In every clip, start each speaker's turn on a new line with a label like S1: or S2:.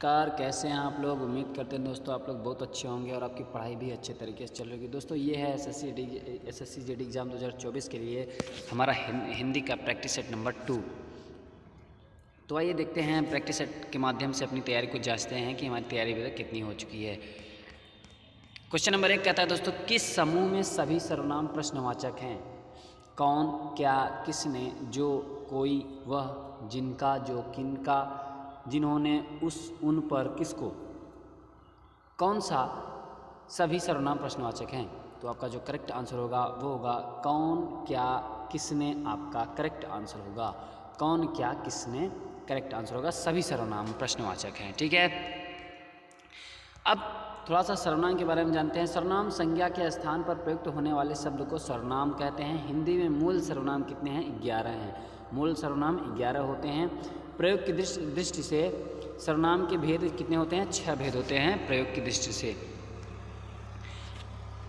S1: Car कैसे हैं आप लोग। उम्मीद करते हैं दोस्तों आप लोग बहुत अच्छे होंगे और आपकी पढ़ाई भी अच्छे तरीके से चल रही होगी। दोस्तों ये है एसएससी जेडी एग्ज़ाम 2024 के लिए हमारा हिंदी का प्रैक्टिस सेट नंबर 2। तो आइए देखते हैं प्रैक्टिस सेट के माध्यम से अपनी तैयारी को जांचते हैं कि हमारी तैयारी अभी तक कितनी हो चुकी है। क्वेश्चन नंबर 1 कहता है दोस्तों, किस समूह में सभी सर्वनाम प्रश्नवाचक हैं? कौन, क्या, किसने, जो, कोई, वह, जिनका, जो, किनका, जिन्होंने, उस, उन, पर, किसको। कौन सा सभी सर्वनाम प्रश्नवाचक हैं? तो आपका जो करेक्ट आंसर होगा वो होगा कौन, क्या, किसने। आपका करेक्ट आंसर होगा कौन, क्या, किसने। करेक्ट आंसर होगा सभी सर्वनाम प्रश्नवाचक हैं। ठीक है, अब थोड़ा सा सर्वनाम के बारे में जानते हैं। सर्वनाम संज्ञा के स्थान पर प्रयुक्त होने वाले शब्द को सर्वनाम कहते हैं। हिंदी में मूल सर्वनाम कितने हैं? 11 हैं। मूल सर्वनाम 11 होते हैं। प्रयोग की दृष्टि से सर्वनाम के भेद कितने होते हैं? 6 भेद होते हैं प्रयोग की दृष्टि से।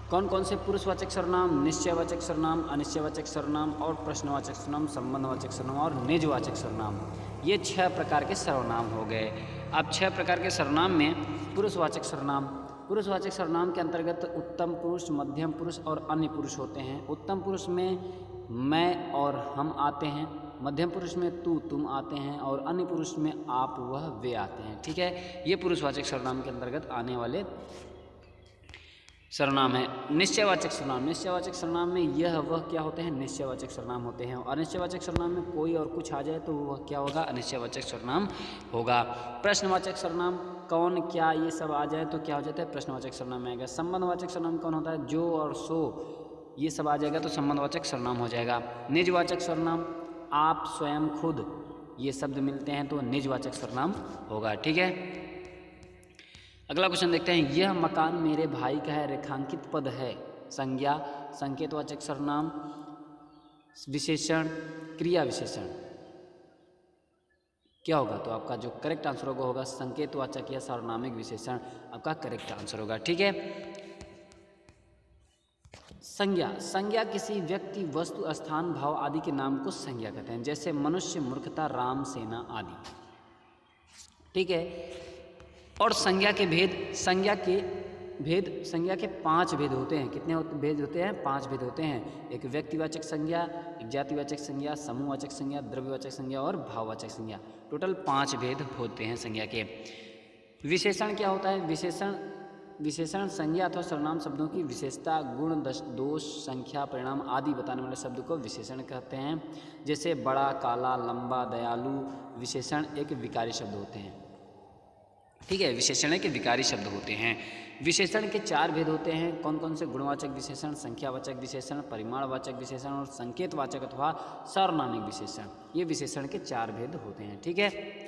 S1: कौन कौन से? पुरुषवाचक सर्वनाम, निश्चयवाचक सर्वनाम, अनिश्चयवाचक सर्वनाम और प्रश्नवाचक सर्वनाम, संबंधवाचक सर्वनाम और निजवाचक सर्वनाम। ये 6 प्रकार के सर्वनाम हो गए। अब 6 प्रकार के सर्वनाम में पुरुषवाचक सर्वनाम, पुरुषवाचक सर्वनाम के अंतर्गत उत्तम पुरुष, मध्यम पुरुष और अन्य पुरुष होते हैं। उत्तम पुरुष में मैं और हम आते हैं, मध्यम पुरुष में तू, तुम आते हैं और अन्य पुरुष में आप, वह, वे आते हैं। ठीक है, ये पुरुषवाचक सर्वनाम के अंतर्गत आने वाले सर्वनाम है। निश्चयवाचक सर्वनाम, निश्चयवाचक सर्वनाम में यह वह क्या होते हैं? निश्चयवाचक सर्वनाम होते हैं। और अनिश्चयवाचक सर्वनाम में कोई और कुछ आ जाए तो वह क्या होगा? अनिश्चयवाचक सर्वनाम होगा। प्रश्नवाचक सर्वनाम कौन, क्या, ये सब आ जाए तो क्या हो जाता है? प्रश्नवाचक सर्वनाम में आएगा। संबंधवाचक सर्वनाम कौन होता है? जो और सो, ये सब आ जाएगा तो संबंधवाचक सर्वनाम हो जाएगा। निजवाचक सर्वनाम आप, स्वयं, खुद, ये शब्द मिलते हैं तो निजवाचक सर्वनाम होगा। ठीक है, अगला क्वेश्चन देखते हैं। यह मकान मेरे भाई का है, रेखांकित पद है। संज्ञा, संकेतवाचक सर्वनाम, विशेषण, क्रिया विशेषण। क्या होगा? तो आपका जो करेक्ट आंसर होगा संकेतवाचक या सार्वनामिक विशेषण आपका करेक्ट आंसर होगा। ठीक है, संज्ञा, संज्ञा किसी व्यक्ति, वस्तु, स्थान, भाव आदि के नाम को संज्ञा कहते हैं, जैसे मनुष्य, मूर्खता, राम, सेना आदि। ठीक है, और संज्ञा के भेद, संज्ञा के 5 भेद होते हैं। कितने भेद होते हैं? 5 भेद होते हैं। एक व्यक्तिवाचक संज्ञा, एक जातिवाचक संज्ञा, समूहवाचक संज्ञा, द्रव्यवाचक संज्ञा और भाववाचक संज्ञा। टोटल 5 भेद होते हैं संज्ञा के। विशेषण क्या होता है? विशेषण संज्ञा अथवा सर्वनाम शब्दों की विशेषता, गुण, दोष, संख्या, परिणाम आदि बताने वाले शब्द को विशेषण कहते हैं। जैसे बड़ा, काला, लंबा, दयालु। विशेषण एक विकारी शब्द होते हैं। ठीक है, विशेषण एक विकारी शब्द होते हैं। विशेषण के 4 भेद होते हैं। कौन कौन से? गुणवाचक विशेषण, संख्यावाचक विशेषण, परिमाणवाचक विशेषण और संकेतवाचक अथवा सार्वनामिक विशेषण। ये विशेषण के 4 भेद होते हैं। ठीक है,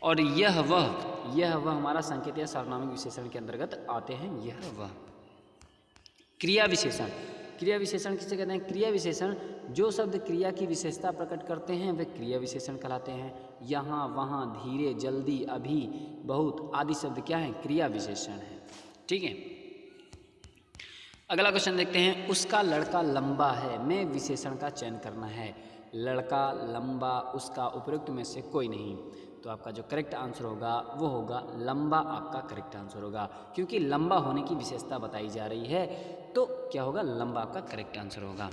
S1: और यह वह हमारा संकेत या सार्वनामिक विशेषण के अंतर्गत आते हैं। यह वह। क्रिया विशेषण, क्रिया विशेषण किसे कहते हैं? क्रिया विशेषण जो शब्द क्रिया की विशेषता प्रकट करते हैं वे क्रिया विशेषण कहलाते हैं। यहाँ, वहाँ, धीरे, जल्दी, अभी, बहुत आदि शब्द क्या हैं? क्रिया विशेषण हैं। ठीक है, अगला क्वेश्चन देखते हैं। उसका लड़का लंबा है, में विशेषण का चयन करना है। लड़का, लंबा, उसका, उपयुक्त में से कोई नहीं। तो आपका जो करेक्ट आंसर होगा वो होगा लंबा। आपका करेक्ट आंसर होगा, क्योंकि लंबा होने की विशेषता बताई जा रही है तो क्या होगा? लंबा आपका करेक्ट आंसर होगा।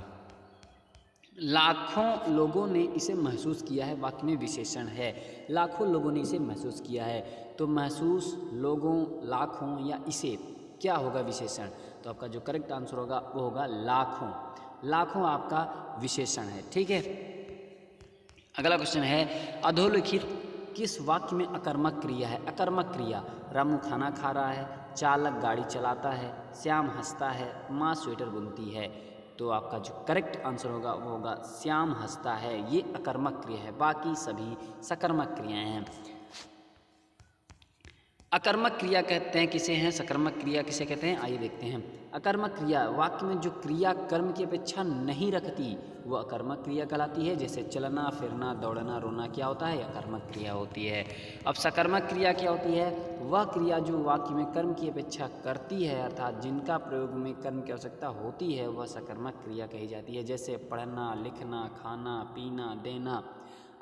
S1: लाखों लोगों ने इसे महसूस किया है, वाक्य में विशेषण है। लाखों लोगों ने इसे महसूस किया है, तो महसूस, लोगों, लाखों या इसे क्या होगा? विशेषण। तो आपका जो करेक्ट आंसर होगा वो होगा लाखों। लाखों आपका विशेषण है। ठीक है, अगला क्वेश्चन है। अधोलिखित किस वाक्य में अकर्मक क्रिया है? अकर्मक क्रिया, रामू खाना खा रहा है, चालक गाड़ी चलाता है, श्याम हंसता है, माँ स्वेटर बुनती है। तो आपका जो करेक्ट आंसर होगा वो होगा श्याम हंसता है। ये अकर्मक क्रिया है, बाकी सभी सकर्मक क्रियाएं हैं। अकर्मक क्रिया कहते हैं किसे हैं? सकर्मक क्रिया किसे कहते हैं? आइए देखते हैं। अकर्मक क्रिया, वाक्य में जो क्रिया कर्म की अपेक्षा नहीं रखती वो अकर्मक क्रिया कहलाती है। जैसे चलना, फिरना, दौड़ना, रोना क्या होता है? अकर्मक क्रिया होती है। अब सकर्मक क्रिया क्या होती है? वह क्रिया जो वाक्य में कर्म की अपेक्षा करती है, अर्थात जिनका प्रयोग में कर्म की आवश्यकता होती है, वह सकर्मक क्रिया कही जाती है। जैसे पढ़ना, लिखना, खाना, पीना, देना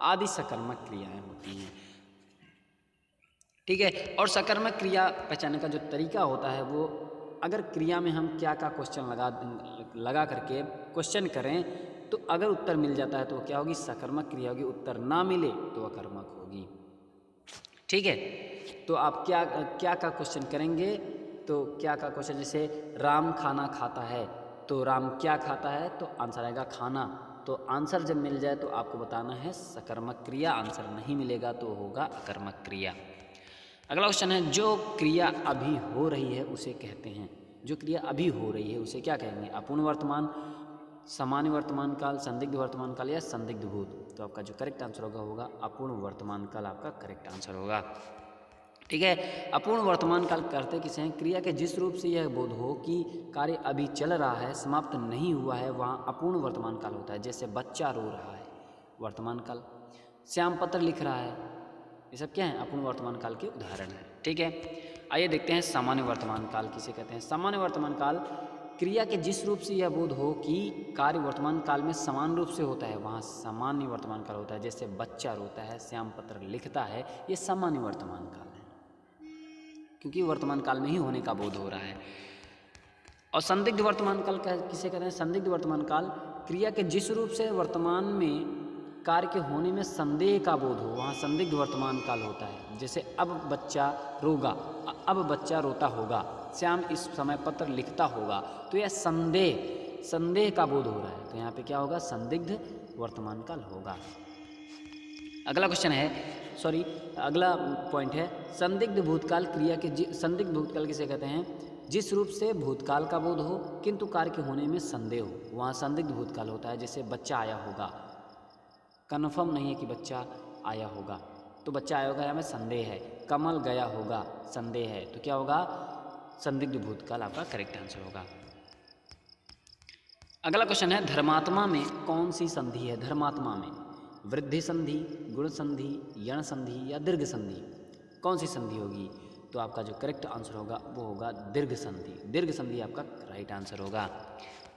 S1: आदि सकर्मक क्रियाएँ होती हैं। ठीक है। और सकर्मक क्रिया पहचानने का जो तरीका होता है वो, अगर क्रिया में हम क्या क्या क्वेश्चन लगा करके क्वेश्चन करें तो अगर उत्तर मिल जाता है तो क्या होगी, सकर्मक क्रिया होगी। उत्तर ना मिले तो अकर्मक होगी। ठीक है। तो आप क्या क्या का क्वेश्चन करेंगे, तो क्या का क्वेश्चन, जैसे राम खाना खाता है तो राम क्या खाता है, तो आंसर आएगा खाना। तो आंसर जब मिल जाए तो आपको बताना है सकर्मक क्रिया, आंसर नहीं मिलेगा तो होगा अकर्मक क्रिया। अगला क्वेश्चन है, जो क्रिया अभी हो रही है उसे कहते हैं। जो क्रिया अभी हो रही है उसे क्या कहेंगे, अपूर्ण वर्तमान, सामान्य वर्तमान काल, संदिग्ध वर्तमान काल या संदिग्ध भूत। तो आपका जो करेक्ट आंसर होगा अपूर्ण वर्तमान काल आपका करेक्ट आंसर होगा। ठीक है। अपूर्ण वर्तमान काल करते किसे हैं, क्रिया के जिस रूप से यह बोध हो कि कार्य अभी चल रहा है, समाप्त नहीं हुआ है, वहाँ अपूर्ण वर्तमान काल होता है। जैसे बच्चा रो रहा है, वर्तमान काल। श्याम पत्र लिख रहा है, ये सब क्या है, अपूर्ण वर्तमान काल के उदाहरण है। ठीक है। आइए देखते हैं सामान्य वर्तमान काल किसे कहते हैं। सामान्य वर्तमान काल क्रिया के जिस रूप से यह बोध हो कि कार्य वर्तमान काल में समान रूप से होता है, वहाँ सामान्य वर्तमान काल होता है। जैसे बच्चा रोता है, श्याम पत्र लिखता है, ये सामान्य वर्तमान काल है, क्योंकि वर्तमान काल में ही होने का बोध हो रहा है। और संदिग्ध वर्तमान काल किसे कहते हैं, संदिग्ध वर्तमान काल क्रिया के जिस रूप से वर्तमान में कार्य के होने में संदेह का बोध हो, वहाँ संदिग्ध वर्तमान काल होता है। जैसे अब बच्चा रोगा, अब बच्चा रोता होगा, श्याम इस समय पत्र लिखता होगा, तो यह संदेह का बोध हो रहा है, तो यहाँ पे क्या होगा, संदिग्ध वर्तमान काल होगा। अगला क्वेश्चन है, अगला पॉइंट है, संदिग्ध भूतकाल क्रिया के संदिग्ध भूतकाल किसे कहते हैं, जिस रूप से भूतकाल का बोध हो किंतु कार्य के होने में संदेह हो, वहाँ संदिग्ध भूतकाल होता है। जैसे बच्चा आया होगा, कन्फर्म नहीं है कि बच्चा आया होगा, तो बच्चा आया होगा या में संदेह है। कमल गया होगा, संदेह है, तो क्या होगा, संदिग्ध भूतकाल आपका करेक्ट आंसर होगा। अगला क्वेश्चन है, धर्मात्मा में कौन सी संधि है। धर्मात्मा में वृद्धि संधि, गुण संधि, यण संधि या दीर्घ संधि, कौन सी संधि होगी। तो आपका जो करेक्ट आंसर होगा वो होगा दीर्घ संधि। दीर्घ संधि आपका राइट आंसर होगा।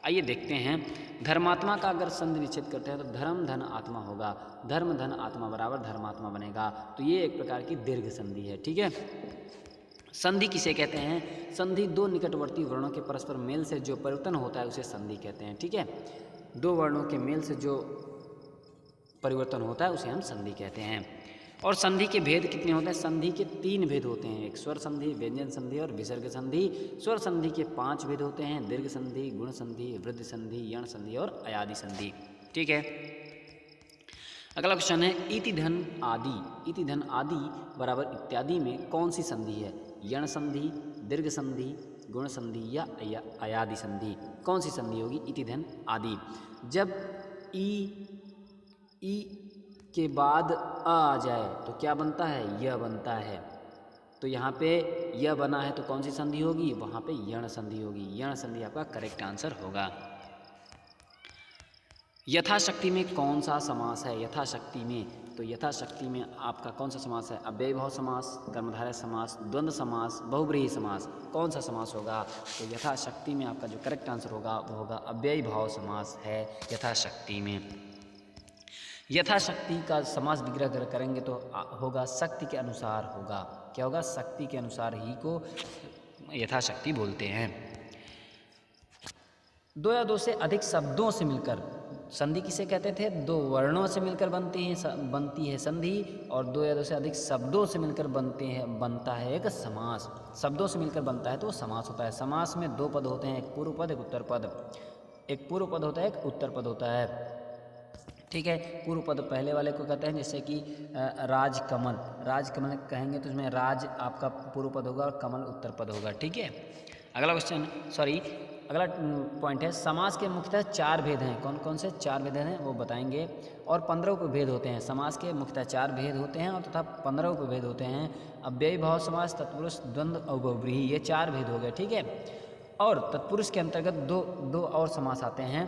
S1: आइए देखते हैं, धर्मात्मा का अगर संधि विच्छेद करते हैं तो धर्म धन आत्मा होगा, धर्म धन आत्मा बराबर धर्मात्मा बनेगा, तो ये एक प्रकार की दीर्घ संधि है। ठीक है। संधि किसे कहते हैं, संधि दो निकटवर्ती वर्णों के परस्पर मेल से जो परिवर्तन होता है उसे संधि कहते हैं। ठीक है। दो वर्णों के मेल से जो परिवर्तन होता है उसे हम संधि कहते हैं। और संधि के भेद कितने होते हैं, संधि के 3 भेद होते हैं, एक स्वर संधि, व्यंजन संधि और विसर्ग संधि। स्वर संधि के 5 भेद होते हैं, दीर्घ संधि, गुण संधि, वृद्धि संधि, यण संधि और अयादि संधि। ठीक है। अगला क्वेश्चन है, इति धन आदि, इति धन आदि बराबर इत्यादि में कौन सी संधि है, यण संधि, दीर्घ संधि, गुण संधि या अयादि संधि, कौन सी संधि होगी, इति धन आदि। जब ई के बाद आ जाए तो क्या बनता है, यह बनता है, तो यहाँ पे यह बना है तो कौन सी संधि होगी, वहाँ पे यण संधि होगी। यण संधि आपका करेक्ट आंसर होगा। यथाशक्ति में कौन सा समास है, यथाशक्ति में, तो यथाशक्ति में आपका कौन सा समास है, अव्ययीभाव समास, कर्मधारय समास, द्वंद्व समास, बहुब्रीहि समास, कौन सा समास होगा। तो यथाशक्ति में आपका जो करेक्ट आंसर होगा वो होगा अव्ययीभाव समास है यथाशक्ति में। यथाशक्ति का समास विग्रह अगर करेंगे तो होगा शक्ति के अनुसार होगा, क्या होगा, शक्ति के अनुसार ही को यथाशक्ति बोलते हैं। दो या दो से अधिक शब्दों से मिलकर संधि किसे कहते थे, दो वर्णों से मिलकर बनती है संधि, और दो या दो से अधिक शब्दों से मिलकर बनता है एक समास। शब्दों से मिलकर बनता है तो समास होता है। समास में 2 पद होते हैं, एक पूर्व पद एक उत्तर पद, एक पूर्व पद होता है एक उत्तर पद होता है। ठीक है। पूर्व पद पहले वाले को कहते हैं, जैसे कि राजकमल, राजकमल कहेंगे तो उसमें राज आपका पूर्व पद होगा और कमल उत्तर पद होगा। ठीक है। अगला पॉइंट है, समास के मुख्यतः 4 भेद हैं, कौन कौन से 4 भेद हैं वो बताएंगे, और 15 उपभेद होते हैं। समास के मुख्यतः 4 भेद होते हैं और तथा 15 उपभेद होते हैं। अव्ययीभाव समास, तत्पुरुष, द्वंद्व और बहुब्रीहि, ये 4 भेद हो गए। ठीक है। और तत्पुरुष के अंतर्गत दो और समास आते हैं।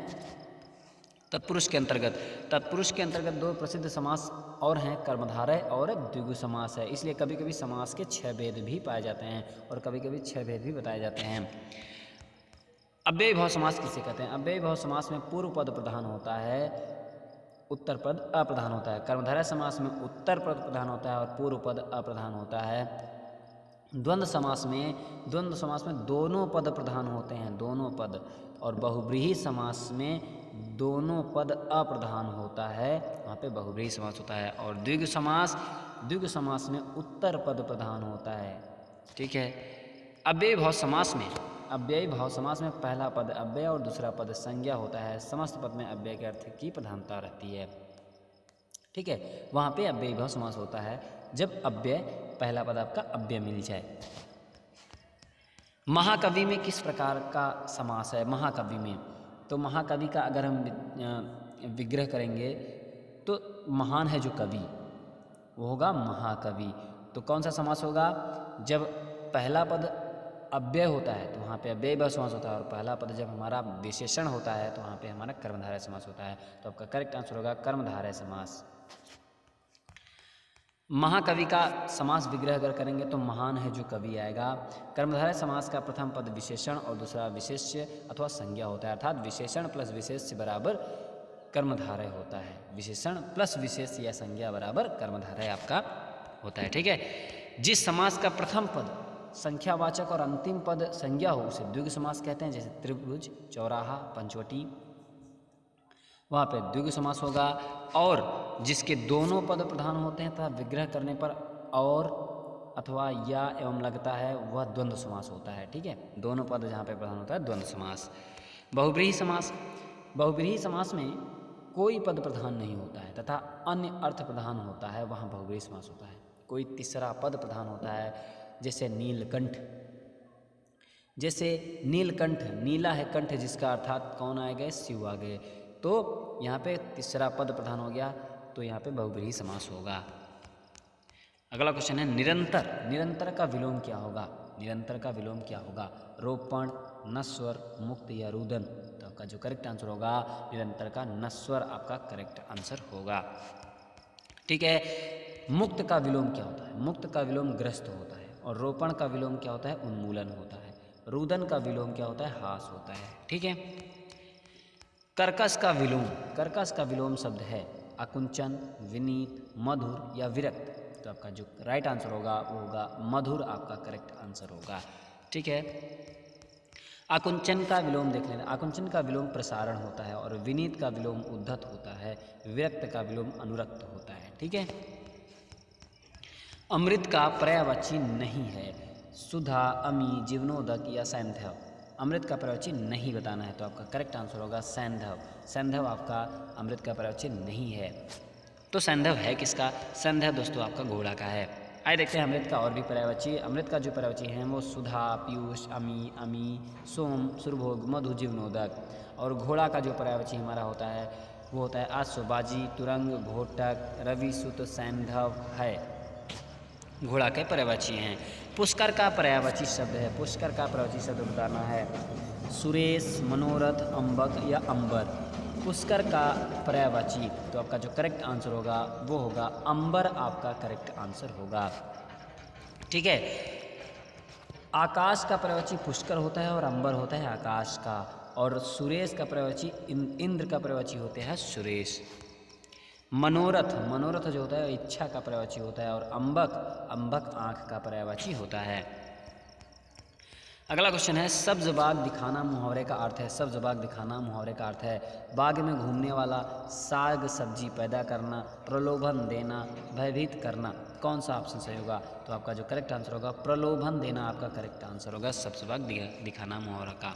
S1: तत्पुरुष के अंतर्गत 2 प्रसिद्ध समास और हैं, कर्मधारय और द्विगु समास है। इसलिए कभी कभी समास के 6 भेद भी पाए जाते हैं और कभी कभी 6 भेद भी बताए जाते हैं। अव्ययीभाव समास किसे कहते हैं, अव्ययीभाव समास में पूर्व पद प्रधान होता है, उत्तर पद अप्रधान होता है। कर्मधारय समास में उत्तर पद प्रधान होता है और पूर्व पद अप्रधान होता है। द्वंद्व समास में दोनों पद प्रधान होते हैं, दोनों पद, और बहुव्रीहि समास में दोनों पद अप्रधान होता है, वहाँ पे बहुव्रीहि समास होता है। और द्विगु समास में उत्तर पद प्रधान होता है। ठीक है। अव्ययी भाव समास में पहला पद अव्यय और दूसरा पद संज्ञा होता है। समस्त पद में अव्यय के अर्थ की प्रधानता रहती है। ठीक है, वहाँ पे अव्ययी भाव समास होता है जब अव्यय पहला पद आपका अव्यय मिल जाए। महाकवि में किस प्रकार का समास है? महाकवि में, तो महाकवि का अगर हम विग्रह करेंगे तो महान है जो कवि, वो होगा महाकवि। तो कौन सा समास होगा? जब पहला पद अव्यय होता है तो वहाँ पे अव्ययी भाव समास होता है, और पहला पद जब हमारा विशेषण होता है तो वहाँ पे हमारा कर्मधारय समास होता है। तो आपका करेक्ट आंसर होगा कर्मधारय समास। महाकवि का समास विग्रह अगर करेंगे तो महान है जो कवि आएगा। कर्मधारय समास का प्रथम पद विशेषण और दूसरा विशेष्य अथवा संज्ञा होता है, अर्थात विशेषण प्लस विशेष्य बराबर कर्मधारय होता है। विशेषण प्लस विशेष्य या संज्ञा बराबर कर्मधारय आपका होता है। ठीक है। जिस समास का प्रथम पद संख्यावाचक और अंतिम पद संज्ञा हो उसे द्विगु समास कहते हैं, जैसे त्रिभुज, चौराहा, पंचवटी, वहाँ पे द्विगु समास होगा। और जिसके दोनों पद प्रधान होते हैं तथा विग्रह करने पर और अथवा या एवं लगता है वह द्वंद्व समास होता है। ठीक है, दोनों पद जहाँ पे प्रधान होता है द्वंद्व समास। बहुव्रीहि समास में कोई पद प्रधान नहीं होता है तथा अन्य अर्थ प्रधान होता है, वहाँ बहुव्रीहि समास होता है। कोई तीसरा पद प्रधान होता है, जैसे नीलकंठ, नीला है कंठ जिसका, अर्थात कौन आ गए? शिव आ गए। तो यहाँ पे तीसरा पद प्रधान हो गया, तो यहाँ पे बहुव्रीहि समास होगा। अगला क्वेश्चन है निरंतर का विलोम क्या होगा? रोपण, नस्वर, मुक्त या रुदन? तो आपका जो करेक्ट आंसर होगा निरंतर का नस्वर आपका करेक्ट आंसर होगा। ठीक है। मुक्त का विलोम क्या होता है? मुक्त का विलोम ग्रस्त होता है। और रोपण का विलोम क्या होता है? उन्मूलन होता है। रुदन का विलोम क्या होता है? हास होता है। ठीक है। कर्कश का विलोम शब्द है अकुंचन, विनीत, मधुर या विरक्त? तो आपका जो राइट आंसर होगा वो होगा मधुर, आपका करेक्ट आंसर होगा। ठीक है। आकुंचन का विलोम देख लेना। आकुंचन का विलोम प्रसारण होता है, और विनीत का विलोम उद्धत होता है, विरक्त का विलोम अनुरक्त होता है। ठीक है। अमृत का पर्यायवाची नहीं है, सुधा, अमी, जीवनोदक या सैंधव? अमृत का पर्यायवाची नहीं बताना है, तो आपका करेक्ट आंसर होगा सैंधव। सैंधव आपका अमृत का पर्यायवाची नहीं है। तो सैंधव है किसका? सैंधव दोस्तों आपका घोड़ा का है। आइए देखते हैं अमृत का और भी पर्यायवाची। अमृत का जो पर्यायवाची है वो सुधा, पीयूष, अमी, सोम, सुरभोग, मधु, जीवनोदक। और घोड़ा का जो पर्यायवाची हमारा होता है वो होता है आशुबाजी, तुरंग, घोटक, रवि, सुत, सैंधव है, घोड़ा के पर्यायवाची हैं। पुष्कर का पर्यायवाची शब्द है, पुष्कर का पर्यायवाची शब्द बताना है सुरेश, मनोरथ, अम्बक या अंबर? पुष्कर का पर्यायवाची, तो आपका जो करेक्ट आंसर होगा वो होगा अंबर, आपका करेक्ट आंसर होगा। ठीक है। आकाश का पर्यायवाची पुष्कर होता है और अंबर होता है आकाश का। और सुरेश का पर्यायवाची इंद्र का पर्यायवाची होते हैं सुरेश। मनोरथ जो होता है इच्छा का पर्यायवाची होता है, और अंबक आँख का पर्यायवाची होता है। अगला क्वेश्चन है सब्ज बाग दिखाना मुहावरे का अर्थ है। सब्ज बाग दिखाना मुहावरे का अर्थ है बाग में घूमने वाला, साग सब्जी पैदा करना, प्रलोभन देना, भयभीत करना। कौन सा ऑप्शन सही होगा? तो आपका जो करेक्ट आंसर होगा प्रलोभन देना, आपका करेक्ट आंसर होगा सब्ज बाग दिखाना मुहावरा का।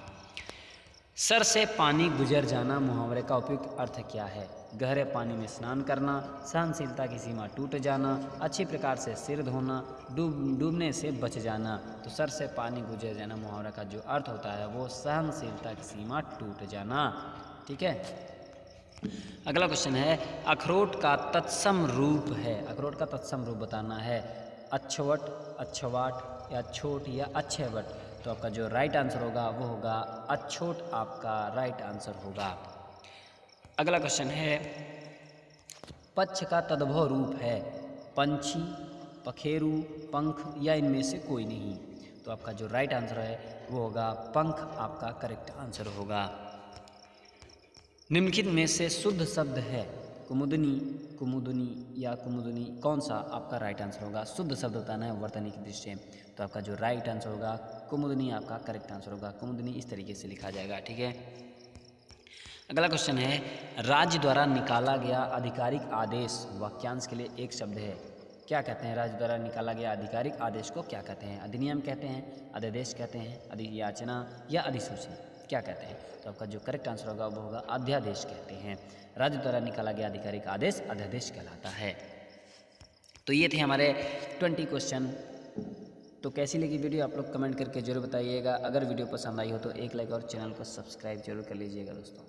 S1: सर से पानी गुजर जाना मुहावरे का उपयुक्त अर्थ क्या है? गहरे पानी में स्नान करना, सहनशीलता की सीमा टूट जाना, अच्छी प्रकार से सिर धोना, डूबने से बच जाना। तो सर से पानी गुजर जाना मुहावरा का जो अर्थ होता है वो सहनशीलता की सीमा टूट जाना। ठीक है। अगला क्वेश्चन है अखरोट का तत्सम रूप है। अखरोट का तत्सम रूप बताना है अच्छवट, अच्छवाट या छोट या अच्छेवट? तो आपका जो राइट आंसर होगा वो होगा अच्छोट, आपका राइट आंसर होगा। अगला क्वेश्चन है पक्ष का तद्भव रूप है पंछी, पखेरु, पंख या इनमें से कोई नहीं? तो आपका जो राइट आंसर है वो होगा पंख, आपका करेक्ट आंसर होगा। निम्नलिखित में से शुद्ध शब्द है कुमुदनी, कुमुदनी या कुमुदनी, कौन सा आपका राइट आंसर होगा? शुद्ध शब्द बताना है वर्तनी की दृष्टि से, तो आपका जो राइट आंसर होगा कुमुदनी आपका करेक्ट आंसर होगा। कुमुदनी इस तरीके से लिखा जाएगा, ठीक है। अगला क्वेश्चन है, राज्य द्वारा निकाला गया आधिकारिक आदेश वाक्यांश के लिए एक शब्द है, क्या कहते हैं? राज्य द्वारा निकाला गया आधिकारिक आदेश को क्या कहते हैं? अधिनियम कहते हैं, अध्यादेश कहते हैं, अधियाचना या अधिसूचना, क्या कहते हैं? तो आपका जो करेक्ट आंसर होगा वो होगा अध्यादेश कहते हैं। राज्य द्वारा निकाला गया आधिकारिक आदेश अध्यादेश कहलाता है। तो ये थे हमारे 20 क्वेश्चन। तो कैसी लगी वीडियो आप लोग कमेंट करके जरूर बताइएगा। अगर वीडियो पसंद आई हो तो एक लाइक और चैनल को सब्सक्राइब जरूर कर लीजिएगा दोस्तों।